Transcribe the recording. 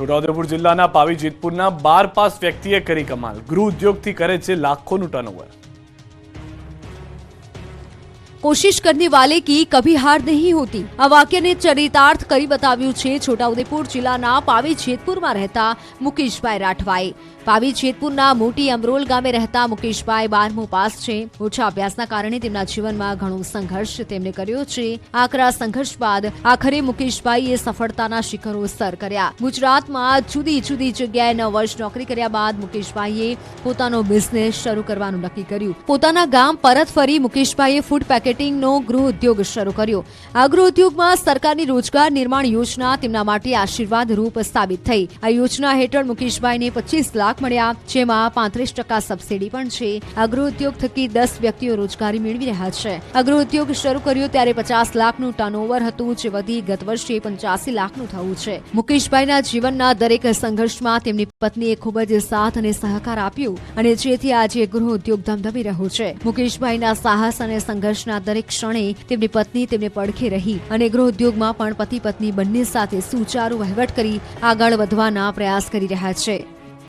છોટાઉદેપુર જિલ્લાના પાવી જેતપુરના 12 પાસ વ્યક્તિએ કરી કમાલ। ગૃહ ઉદ્યોગથી કરે છે લાખોનું ટર્નઓવર। कोशिश करने वाले की कभी हार नहीं होती। आ वाक्य ने चरितार्थ करी बताव्યું છે છોટાઉદેપુર જિલ્લાના પાવી જેતપુરમાં રહેતા મુકેશભાઈ રાઠવાએ। પાવી જેતપુરના મોટી અમરોલ ગામે રહેતા મુકેશભાઈ 12મું પાસ છે। ઓછા અભ્યાસના કારણે તેમના જીવનમાં ઘણો સંઘર્ષ તેમણે કર્યો છે। આકરા સંઘર્ષ બાદ આખરે મુકેશભાઈએ સફળતાના શિખરો સર કર્યા। ગુજરાતમાં જુદી જુદી જગ્યાએ 9 વર્ષ નોકરી કર્યા બાદ મુકેશભાઈએ પોતાનો બિઝનેસ શરૂ કરવાનું નક્કી કર્યું। પોતાના ગામ પરત ફરી મુકેશભાઈએ ફૂડ માર્કેટિંગનો ગૃહ ઉદ્યોગ શરૂ કર્યો। આ ગૃહ ઉદ્યોગમાં સરકારની રોજગાર નિર્માણ યોજના તેમના માટે આશીર્વાદ રૂપ સાબિત થઈ। આ યોજના હેઠળ મુકેશભાઈને 25 લાખ મળ્યા, જેમાં 35% સબસિડી પણ છે। આ ગૃહ ઉદ્યોગ થકી 10 વ્યક્તિઓ રોજગારી મેળવી રહ્યા છે। આ ગૃહ ઉદ્યોગ શરૂ કર્યો ત્યારે 50 લાખનું ટર્નઓવર હતું, જે વધી ગત વર્ષે 85 લાખનું થયું છે। મુકેશભાઈના જીવનના દરેક સંઘર્ષમાં તેમની પત્નીએ ખૂબ જ સાથ અને સહકાર આપ્યો અને જેથી આજે ગૃહ ઉદ્યોગ ધમધમી રહ્યો છે। મુકેશભાઈના સાહસ અને સંઘર્ષના દરેક ક્ષણે તેમની પત્ની તેમને પડખે રહી અને ગૃહ ઉદ્યોગમાં પણ પતિ પત્ની બંને સાથે સુચારુ વહીવટ કરી આગળ વધવાના પ્રયાસ કરી રહ્યા છે।